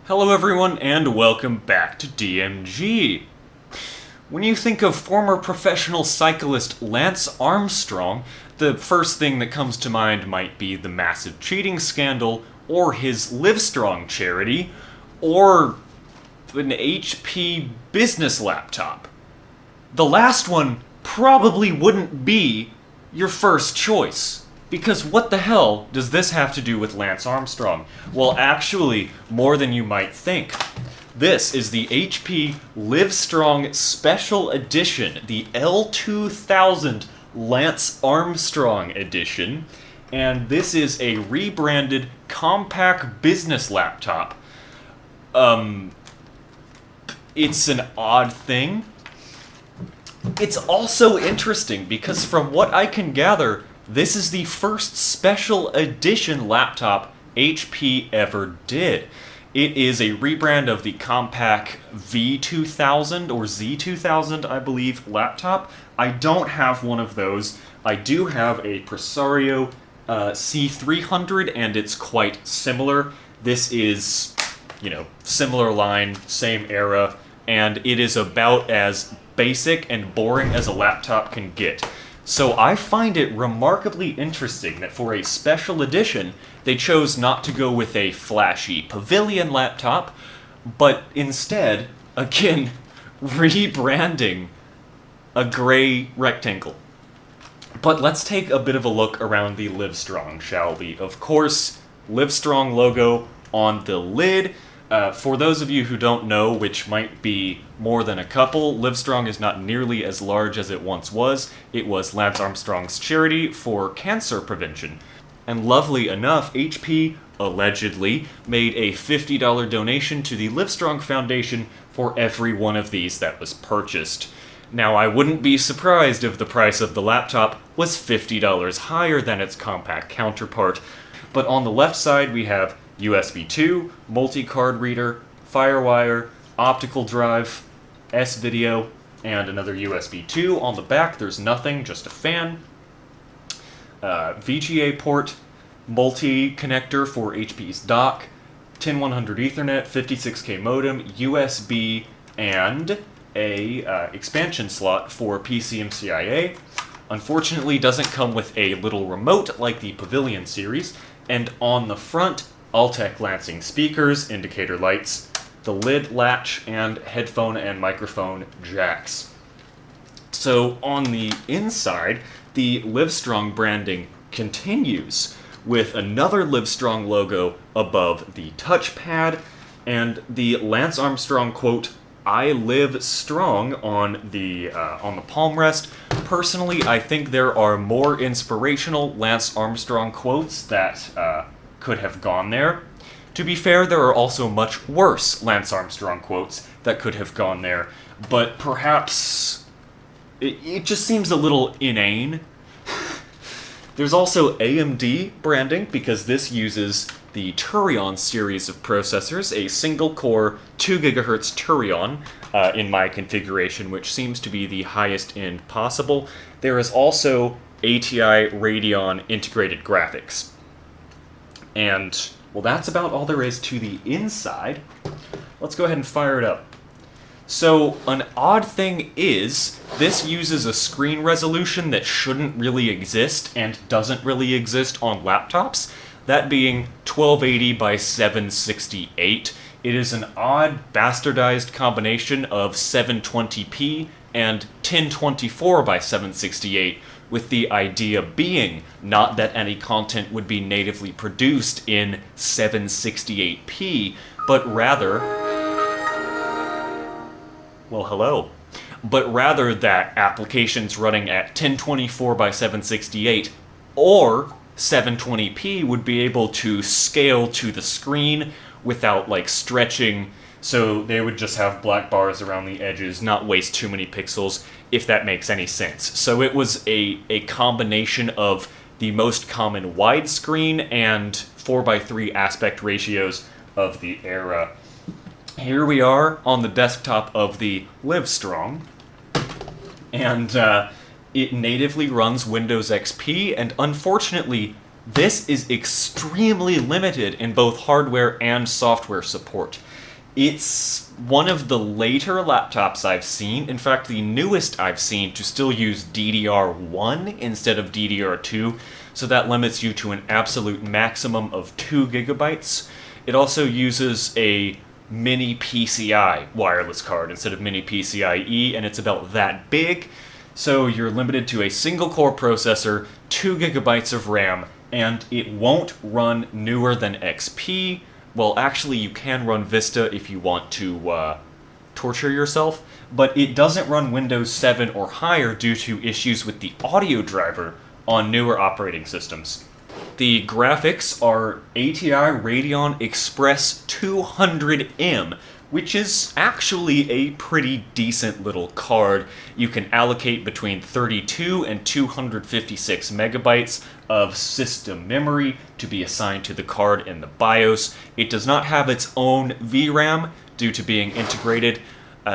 Hello everyone and welcome back to DMG. When you think of former professional cyclist Lance Armstrong, the first thing that comes to mind might be the massive cheating scandal, or his Livestrong charity, or an HP business laptop. The last one probably wouldn't be your first choice. Because what the hell does this have to do with Lance Armstrong? Well, actually, more than you might think. This is the HP Livestrong Special Edition, the L2000 Lance Armstrong Edition, and this is a rebranded compact business laptop. It's an odd thing. It's also interesting because from what I can gather, this is the first special edition laptop HP ever did. It is a rebrand of the Compaq V2000 or Z2000, I believe, laptop. I don't have one of those. I do have a Presario C300, and it's quite similar. This is, similar line, same era, and it is about as basic and boring as a laptop can get. So I find it remarkably interesting that for a special edition, they chose not to go with a flashy pavilion laptop, but instead, again, rebranding a gray rectangle. But let's take a bit of a look around the Livestrong, shall we? Of course, Livestrong logo on the lid. For those of you who don't know, which might be more than a couple, Livestrong is not nearly as large as it once was. It was Lance Armstrong's charity for cancer prevention. And lovely enough, HP allegedly made a $50 donation to the Livestrong Foundation for every one of these that was purchased. Now, I wouldn't be surprised if the price of the laptop was $50 higher than its compact counterpart. But on the left side, we have USB 2, multi-card reader, FireWire, optical drive, S-video, and another USB 2. On the back, there's nothing, just a fan. VGA port, multi-connector for HP's dock, 10100 Ethernet, 56K modem, USB, and a expansion slot for PCMCIA. Unfortunately, doesn't come with a little remote like the Pavilion series, and on the front, Altec Lansing speakers, indicator lights, the lid latch, and headphone and microphone jacks. So on the inside, the Livestrong branding continues with another Livestrong logo above the touchpad, and the Lance Armstrong quote, "I live strong" on the palm rest. Personally, I think there are more inspirational Lance Armstrong quotes that could have gone there. To be fair, there are also much worse Lance Armstrong quotes that could have gone there, but perhaps it just seems a little inane. There's also AMD branding, because this uses the Turion series of processors, a single-core 2 GHz Turion in my configuration, which seems to be the highest end possible. There is also ATI Radeon integrated graphics. And, well, that's about all there is to the inside. Let's go ahead and fire it up. So, an odd thing is, this uses a screen resolution that shouldn't really exist and doesn't really exist on laptops, that being 1280 by 768. It is an odd, bastardized combination of 720p and 1024 by 768, with the idea being not that any content would be natively produced in 768p, but rather... well, hello. But rather that applications running at 1024 by 768 or 720p would be able to scale to the screen without, stretching, so they would just have black bars around the edges, not waste too many pixels, if that makes any sense. So it was a combination of the most common widescreen and 4:3 aspect ratios of the era. Here we are on the desktop of the Livestrong, and it natively runs Windows XP, and unfortunately, this is extremely limited in both hardware and software support. It's one of the later laptops I've seen, in fact the newest I've seen, to still use DDR1 instead of DDR2, so that limits you to an absolute maximum of 2 gigabytes. It also uses a mini PCI wireless card instead of mini PCIe, and it's about that big, so you're limited to a single core processor, 2 gigabytes of RAM, and it won't run newer than XP. Well, actually, you can run Vista if you want to torture yourself, but it doesn't run Windows 7 or higher due to issues with the audio driver on newer operating systems. The graphics are ATI Radeon Express 200M, which is actually a pretty decent little card. You can allocate between 32 and 256 megabytes of system memory to be assigned to the card in the BIOS. It does not have its own VRAM due to being integrated,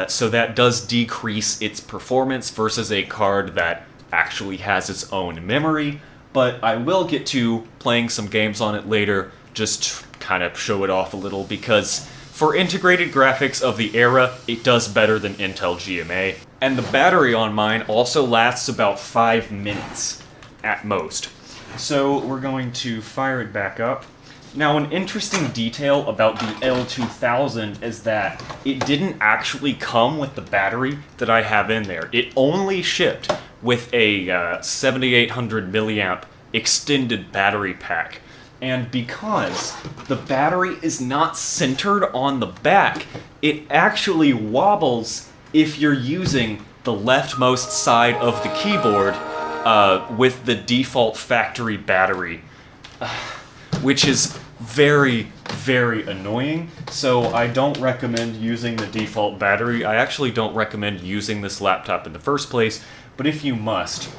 so that does decrease its performance versus a card that actually has its own memory, but I will get to playing some games on it later, just kind of show it off a little, because for integrated graphics of the era, it does better than Intel GMA. And the battery on mine also lasts about 5 minutes at most. So we're going to fire it back up. Now, an interesting detail about the L2000 is that it didn't actually come with the battery that I have in there. It only shipped with a 7800 milliamp extended battery pack. And because the battery is not centered on the back, it actually wobbles if you're using the leftmost side of the keyboard with the default factory battery, which is very, very annoying. So I don't recommend using the default battery. I actually don't recommend using this laptop in the first place, but if you must,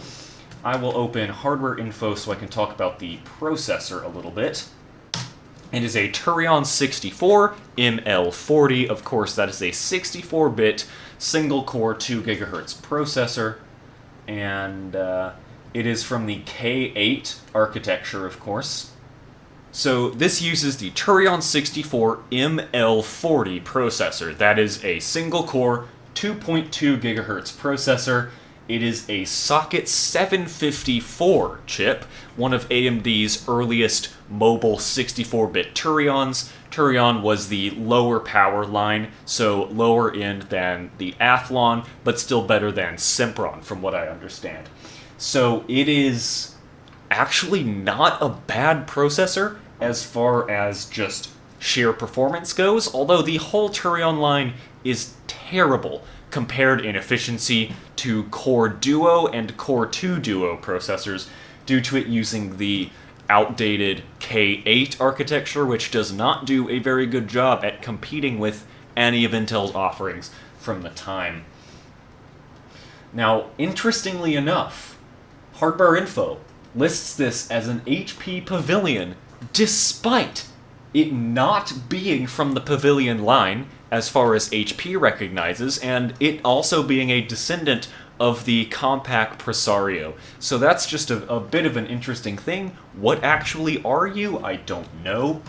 I will open hardware info so I can talk about the processor a little bit. It is a Turion 64 ML40. Of course, that is a 64-bit single-core 2 gigahertz processor, and it is from the K8 architecture, of course. So this uses the Turion 64 ML40 processor. That is a single-core 2.2 gigahertz processor. It is a Socket 754 chip, one of AMD's earliest mobile 64-bit Turions. Turion was the lower power line, so lower end than the Athlon, but still better than Sempron, from what I understand. So it is actually not a bad processor as far as just sheer performance goes, although the whole Turion line is terrible compared in efficiency to Core Duo and Core 2 Duo processors due to it using the outdated K8 architecture, which does not do a very good job at competing with any of Intel's offerings from the time. Now, interestingly enough, Hardware Info lists this as an HP Pavilion despite it not being from the Pavilion line, as far as HP recognizes, and it also being a descendant of the compact Presario. So that's just a bit of an interesting thing. What actually are you? I don't know.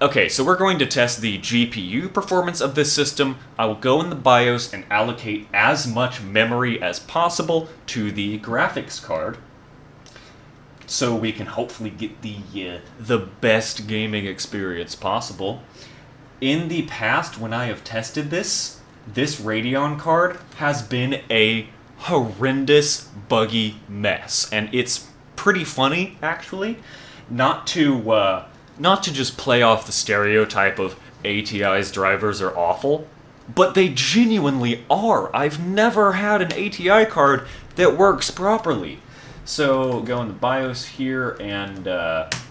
Okay, so we're going to test the GPU performance of this system. I will go in the BIOS and allocate as much memory as possible to the graphics card, so we can hopefully get the best gaming experience possible. In the past, when I have tested this Radeon card has been a horrendous, buggy mess, and it's pretty funny, actually, not to just play off the stereotype of ATI's drivers are awful, but they genuinely are. I've never had an ATI card that works properly. So go in the BIOS here, and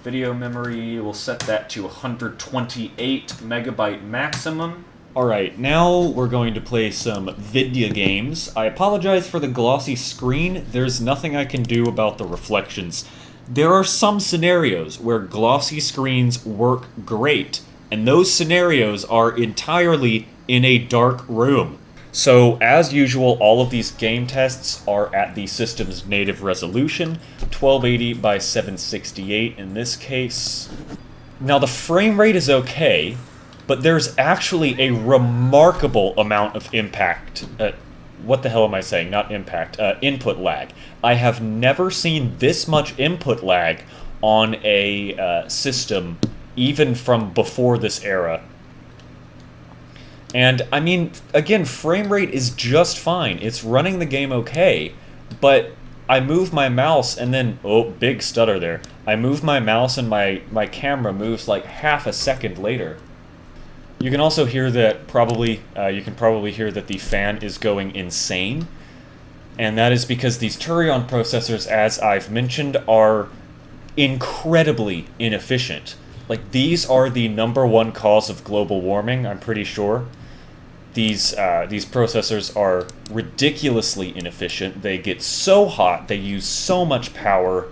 video memory, we'll set that to 128 megabyte maximum. Alright, now we're going to play some video games. I apologize for the glossy screen. There's nothing I can do about the reflections. There are some scenarios where glossy screens work great, and those scenarios are entirely in a dark room. So, as usual, all of these game tests are at the system's native resolution, 1280 by 768 in this case. Now, the frame rate is okay, but there's actually a remarkable amount of impact. What the hell am I saying? Not impact. Input lag. I have never seen this much input lag on a system, even from before this era. And, I mean, again, frame rate is just fine. It's running the game okay, but I move my mouse and then... Oh, big stutter there. I move my mouse and my camera moves like half a second later. You can also hear that you can probably hear that the fan is going insane. And that is because these Turion processors, as I've mentioned, are incredibly inefficient. Like, these are the #1 cause of global warming, I'm pretty sure. These processors are ridiculously inefficient. They get so hot, they use so much power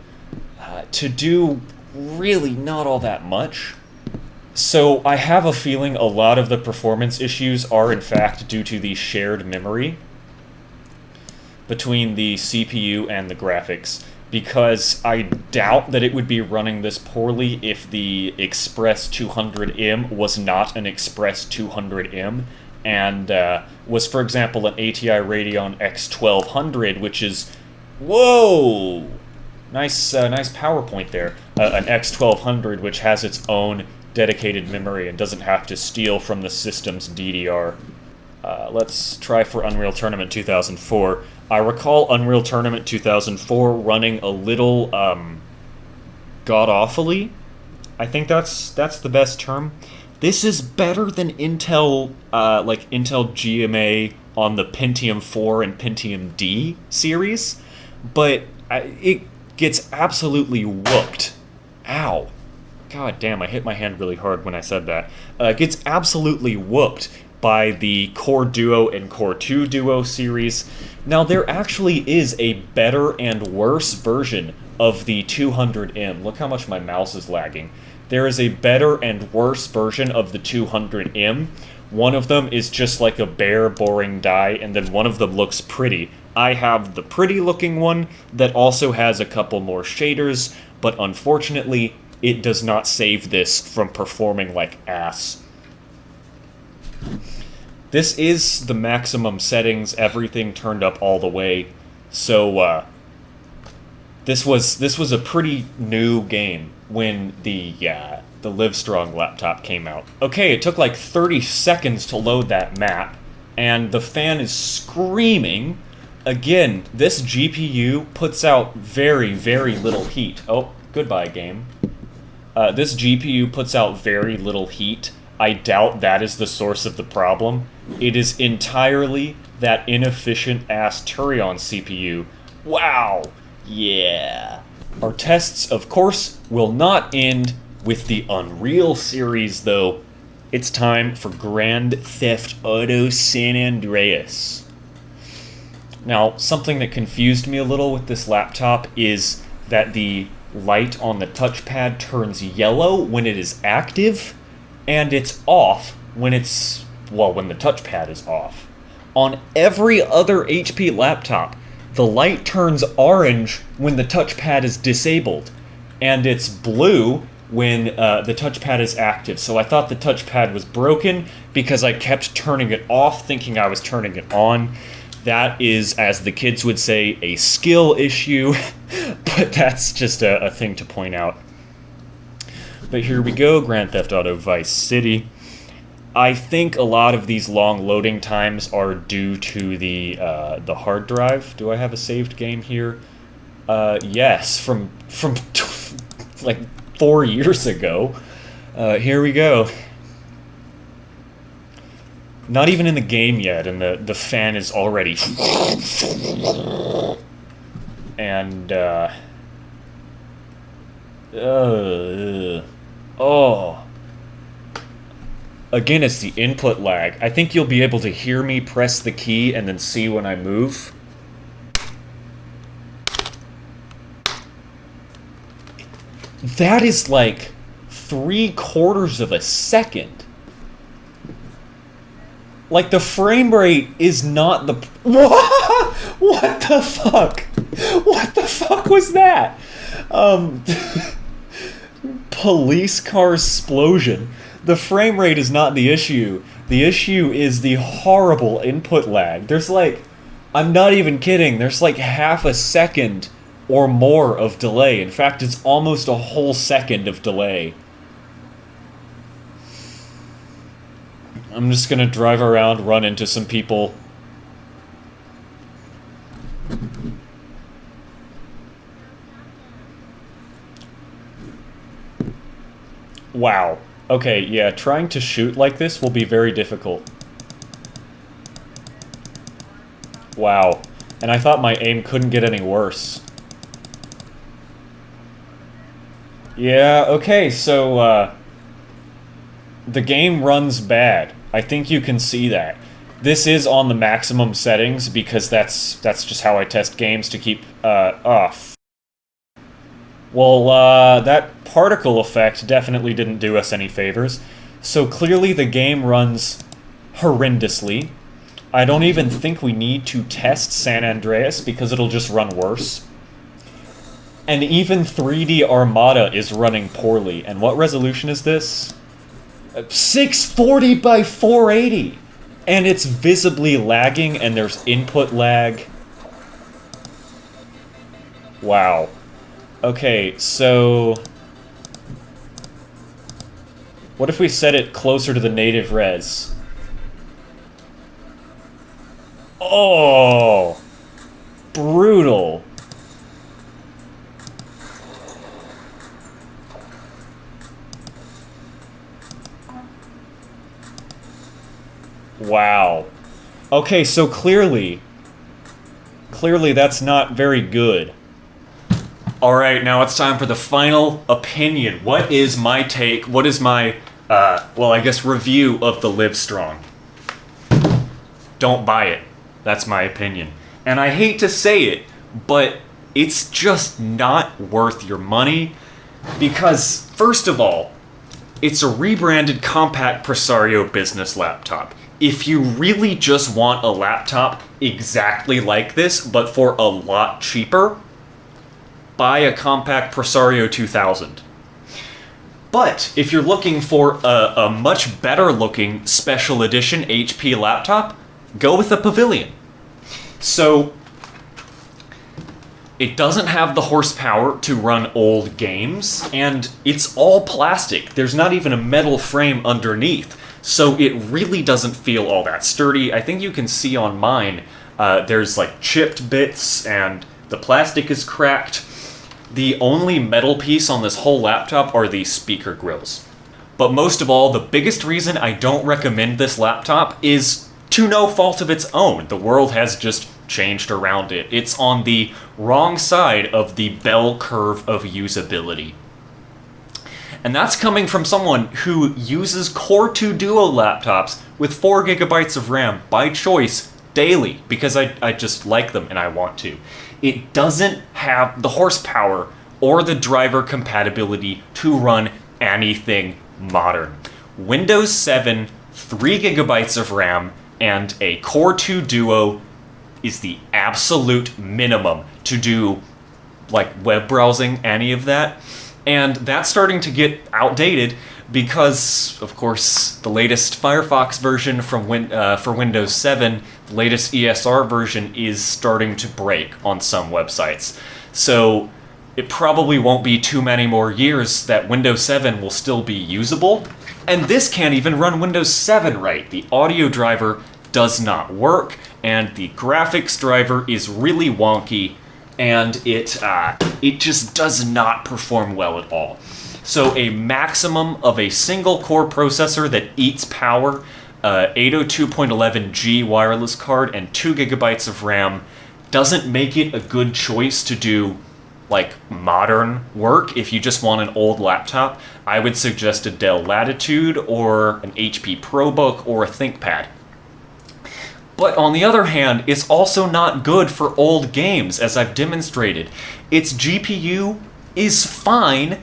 to do really not all that much. So I have a feeling a lot of the performance issues are in fact due to the shared memory between the CPU and the graphics, because I doubt that it would be running this poorly if the Express 200M was not an Express 200M, and was, for example, an ATI Radeon X1200, which is... Whoa! Nice PowerPoint there. An X1200, which has its own dedicated memory and doesn't have to steal from the system's DDR. Let's try for Unreal Tournament 2004. I recall Unreal Tournament 2004 running a little god-awfully. I think that's the best term. This is better than Intel Intel GMA on the Pentium 4 and Pentium D series, but it gets absolutely whooped. Ow. God damn, I hit my hand really hard when I said that. It gets absolutely whooped by the Core Duo and Core 2 Duo series. Now, there actually is a better and worse version of the 200M. Look how much my mouse is lagging. There is a better and worse version of the 200M. One of them is just like a bare, boring die, and then one of them looks pretty. I have the pretty-looking one that also has a couple more shaders, but unfortunately, it does not save this from performing like ass. This is the maximum settings, everything turned up all the way, so this was a pretty new game when the Livestrong laptop came out. Okay, it took like 30 seconds to load that map, and the fan is screaming. Again, this GPU puts out very, very little heat. Oh, goodbye, game. This GPU puts out very little heat. I doubt that is the source of the problem. It is entirely that inefficient-ass Turion CPU. Wow! Yeah. Our tests, of course, will not end with the Unreal series, though. It's time for Grand Theft Auto San Andreas. Now, something that confused me a little with this laptop is that the light on the touchpad turns yellow when it is active, and it's off when it's, well, when the touchpad is off. On every other HP laptop, the light turns orange when the touchpad is disabled, and it's blue when the touchpad is active. So I thought the touchpad was broken because I kept turning it off thinking I was turning it on. That is, as the kids would say, a skill issue, but that's just a thing to point out. But here we go, Grand Theft Auto Vice City. I think a lot of these long loading times are due to the hard drive. Do I have a saved game here? Yes, from like 4 years ago. Here we go. Not even in the game yet, and the fan is already... and, oh. Again, it's the input lag. I think you'll be able to hear me press the key and then see when I move. That is like 3/4 of a second. Like, the frame rate is not the... What? What the fuck? What the fuck was that? police car explosion. The frame rate is not the issue. The issue is the horrible input lag. There's like, I'm not even kidding, there's like half a second or more of delay. In fact, it's almost a whole second of delay. I'm just gonna drive around, run into some people. Wow. Okay, yeah, trying to shoot like this will be very difficult. Wow. And I thought my aim couldn't get any worse. Yeah, okay, so, the game runs bad. I think you can see that. This is on the maximum settings because that's just how I test games to keep, off. Well, that particle effect definitely didn't do us any favors. So clearly the game runs horrendously. I don't even think we need to test San Andreas because it'll just run worse. And even 3D Armada is running poorly. And what resolution is this? 640 by 480! And it's visibly lagging, and there's input lag. Wow. Okay, so... what if we set it closer to the native res? Oh! Brutal. Wow. Okay, so clearly that's not very good. Alright, now it's time for the final opinion. What is my take? What is my, well, I guess review of the Livestrong? Don't buy it. That's my opinion. And I hate to say it, but it's just not worth your money because, first of all, it's a rebranded compact Presario business laptop. If you really just want a laptop exactly like this, but for a lot cheaper, buy a compact Presario 2000. But if you're looking for a much better looking special edition HP laptop, go with a Pavilion. So, it doesn't have the horsepower to run old games, and it's all plastic. There's not even a metal frame underneath. So it really doesn't feel all that sturdy. I think you can see on mine, there's like chipped bits and the plastic is cracked. The only metal piece on this whole laptop are these speaker grills. But most of all, the biggest reason I don't recommend this laptop is to no fault of its own. The world has just changed around it. It's on the wrong side of the bell curve of usability. And that's coming from someone who uses Core 2 Duo laptops with 4 gigabytes of RAM by choice daily because I just like them and I want to. It doesn't have the horsepower or the driver compatibility to run anything modern. Windows 7, 3 gigabytes of RAM, and a Core 2 Duo is the absolute minimum to do like web browsing, any of that. And that's starting to get outdated because, of course, the latest Firefox version from for Windows 7, the latest ESR version is starting to break on some websites. So it probably won't be too many more years that Windows 7 will still be usable. And this can't even run Windows 7 right. The audio driver does not work, and the graphics driver is really wonky, and it just does not perform well at all. So a maximum of a single core processor that eats power, 802.11G wireless card, and 2 gigabytes of RAM doesn't make it a good choice to do like modern work. If you just want an old laptop, I would suggest a Dell Latitude or an HP ProBook or a ThinkPad. But on the other hand, it's also not good for old games, as I've demonstrated. Its GPU is fine,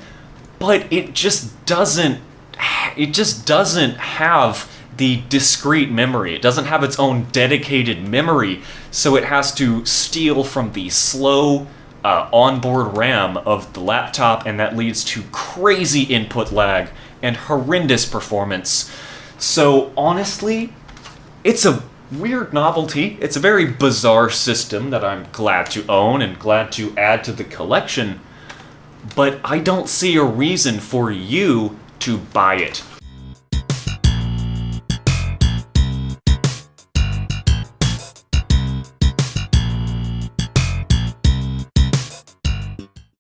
but it just doesn't have the discrete memory. It doesn't have its own dedicated memory, so it has to steal from the slow onboard RAM of the laptop, and that leads to crazy input lag and horrendous performance. So honestly, it's a weird novelty. It's a very bizarre system that I'm glad to own and glad to add to the collection, but I don't see a reason for you to buy it.